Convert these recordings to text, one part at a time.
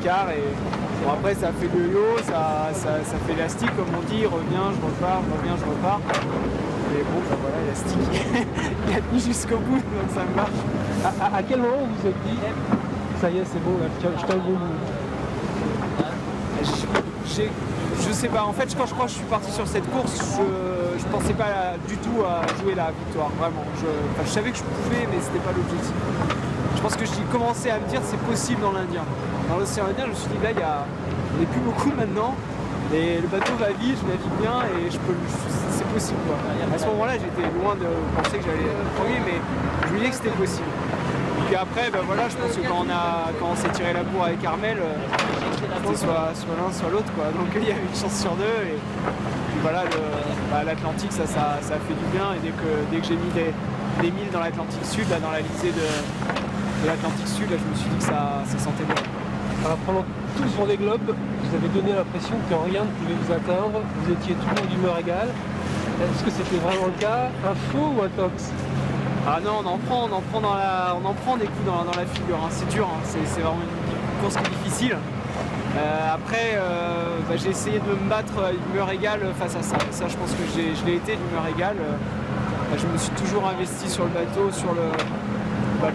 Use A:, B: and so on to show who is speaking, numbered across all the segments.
A: quart et bon, après ça fait le yo, ça fait élastique comme on dit, reviens, je repars, reviens, je repars. Et bon, bah voilà, élastique, il a tenu jusqu'au bout, donc ça me marche.
B: À quel moment vous vous êtes dit, ça y est, c'est bon, là, je tiens le bon bout?
A: Je sais pas, en fait quand je crois que je suis parti sur cette course, je pensais pas du tout à jouer la victoire, vraiment. Je savais que je pouvais, mais c'était pas l'objectif. Je pense que j'ai commencé à me dire c'est possible dans l'Indien. Dans l'océan Indien, je me suis dit là, on n'est plus beaucoup maintenant, et le bateau va vite, je navigue bien, et c'est possible quoi. À ce moment-là, j'étais loin de penser que j'allais être premier, mais je me disais que c'était possible. Et puis après, ben voilà, je pense que quand on s'est tiré la bourre avec Armel, c'était soit l'un, soit l'autre quoi. Donc il y avait une chance sur deux, et puis voilà, l'Atlantique, ça a fait du bien, et dès que j'ai mis des milles dans l'Atlantique Sud, là, dans la lysée de l'Atlantique Sud, là, je me suis dit que ça sentait bien.
B: Alors pendant tout le Vendée Globe, vous avez donné l'impression que rien ne pouvait vous atteindre, vous étiez toujours d'humeur égale. Est-ce que c'était vraiment le cas? Un faux ou un tox?
A: Ah non, on en prend des coups dans la figure, hein. C'est dur, hein. C'est vraiment une course qui est difficile. Après, j'ai essayé de me battre d'humeur égale face à ça. Ça, je pense que je l'ai été d'humeur égale. Je me suis toujours investi sur le bateau,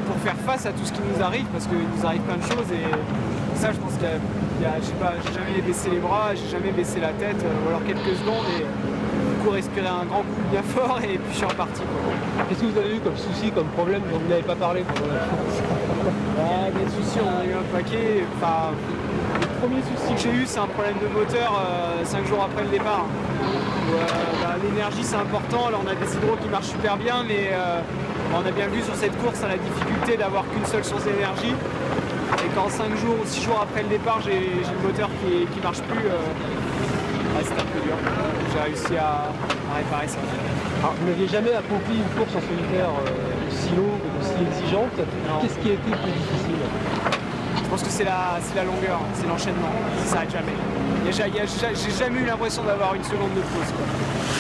A: pour faire face à tout ce qui nous arrive, parce qu'il nous arrive plein de choses, et ça, je pense qu'il y a je sais pas, j'ai jamais baissé les bras, j'ai jamais baissé la tête, ou alors quelques secondes, et du coup respirer un grand coup bien fort, et puis je suis reparti.
B: Qu'est-ce que vous avez eu comme souci, comme problème dont vous n'avez pas parlé pendant la course?
A: Des soucis, on a eu un paquet. Enfin, le premier souci que j'ai eu, c'est un problème de moteur 5 jours après le départ. L'énergie, c'est important. Là, on a des hydros qui marchent super bien, mais on a bien vu sur cette course la difficulté d'avoir qu'une seule source d'énergie. Et quand 5 jours ou 6 jours après le départ, j'ai le moteur qui marche plus, c'était un peu dur. J'ai réussi à réparer ça.
B: Alors, vous n'aviez jamais accompli une course en solitaire aussi longue, aussi exigeante. Qu'est-ce qui a été le plus difficile?
A: Je pense que c'est la longueur, c'est l'enchaînement, ça s'arrête jamais. J'ai jamais eu l'impression d'avoir une seconde de pause, quoi.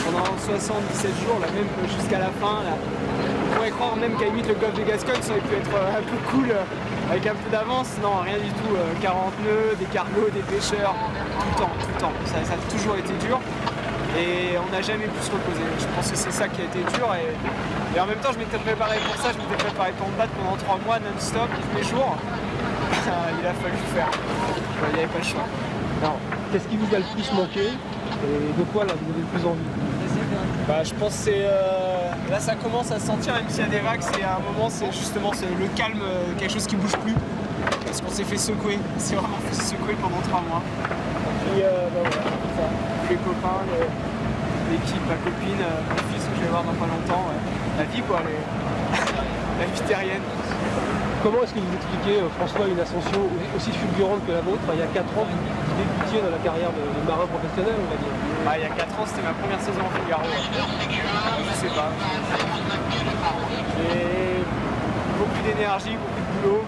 A: Pendant 77 jours, là, même jusqu'à la fin, là, on pourrait croire même qu'à limite le golfe de Gascogne, ça aurait pu être un peu cool avec un peu d'avance. Non, rien du tout. 40 nœuds, des cargos, des pêcheurs, tout le temps. Ça a toujours été dur. Et on n'a jamais pu se reposer. Je pense que c'est ça qui a été dur. Et en même temps, je m'étais préparé pour ça. Je m'étais préparé pour me battre pendant 3 mois non-stop, tous les jours. Il a fallu le faire. Il n'y avait pas le choix.
B: Alors, qu'est-ce qui vous a le plus manqué et de quoi là vous avez le plus envie?
A: Je pense que c'est là ça commence à se sentir, même s'il y a des vagues, c'est à un moment c'est justement le calme, quelque chose qui bouge plus. Parce qu'on s'est fait secouer, c'est vraiment fait secouer pendant 3 mois. Puis voilà, ça. Les copains, l'équipe, la copine, mon fils que je vais voir dans pas longtemps. La vie quoi, la vie terrienne.
B: Comment est-ce que vous expliquez, François, une ascension aussi fulgurante que la vôtre? Il y a 4 ans, vous débutiez dans la carrière de marin professionnel, on va dire.
A: Il y a 4 ans, c'était ma première saison en Figaro. Je sais pas. J'ai beaucoup d'énergie, beaucoup de boulot.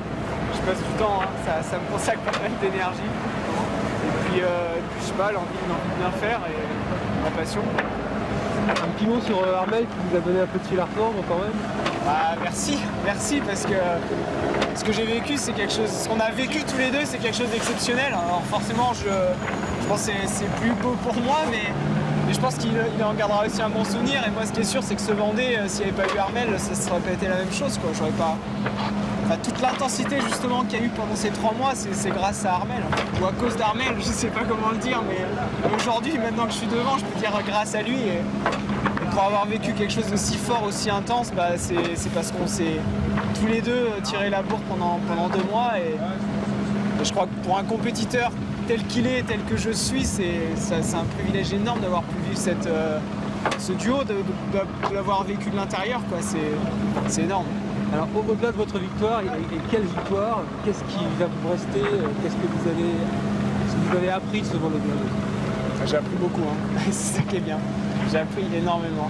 A: Je passe du temps, hein. Ça me consacre pas mal d'énergie. Et puis, je sais pas, l'envie de bien faire et la passion.
B: Un petit mot sur Armel qui vous a donné un peu de fil à retordre quand même.
A: Merci parce que ce que j'ai vécu, c'est quelque chose, ce qu'on a vécu tous les deux, c'est quelque chose d'exceptionnel. Alors forcément, je pense que c'est plus beau pour moi, mais je pense qu'il en gardera aussi un bon souvenir. Et moi, ce qui est sûr, c'est que ce Vendée, s'il n'y avait pas eu Armel, ça ne serait pas été la même chose, quoi. J'aurais pas... Enfin, toute l'intensité justement qu'il y a eu pendant ces 3 mois, c'est grâce à Armel. Ou à cause d'Armel, je sais pas comment le dire, mais aujourd'hui, maintenant que je suis devant, je peux dire grâce à lui. Et pour avoir vécu quelque chose d'aussi fort, aussi intense, c'est parce qu'on s'est tous les deux tiré la bourre pendant 2 mois. Et je crois que pour un compétiteur tel qu'il est, tel que je suis, c'est un privilège énorme d'avoir pu vivre ce duo, de l'avoir vécu de l'intérieur, quoi. C'est énorme.
B: Alors au-delà de votre victoire, et quelle victoire, qu'est-ce qui va vous rester, qu'est-ce que vous avez appris de ce Vendée Globe?
A: J'ai appris beaucoup, hein. C'est ça qui est bien. J'ai appris énormément.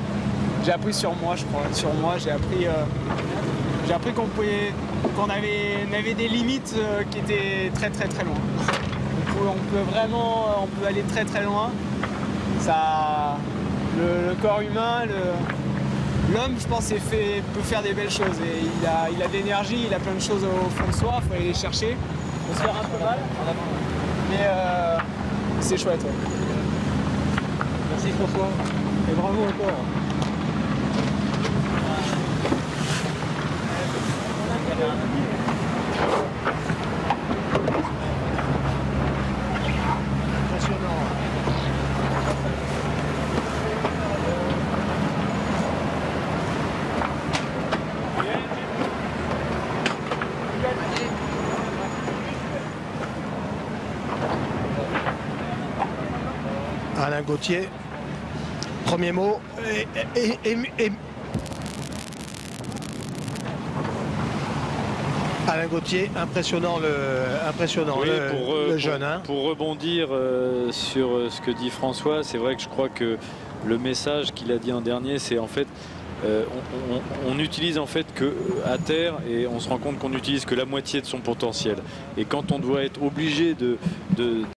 A: J'ai appris sur moi, je crois. Sur moi, j'ai appris qu'on avait des limites qui étaient très très très loin. On peut aller très très loin. Ça, le corps humain, l'homme, je pense, peut faire des belles choses. Et il a de l'énergie, il a plein de choses au fond de soi, il faut aller les chercher. se faire un peu mal. Mais c'est chouette. Ouais.
B: Merci François. Et bravo encore.
C: Alain Gauthier, premier mot. Alain Gauthier, impressionnant
D: Oui,
C: le jeune. Hein.
D: Pour rebondir sur ce que dit François, c'est vrai que je crois que le message qu'il a dit en dernier, c'est en fait on utilise en fait que à terre, et on se rend compte qu'on n'utilise que la moitié de son potentiel. Et quand on doit être obligé de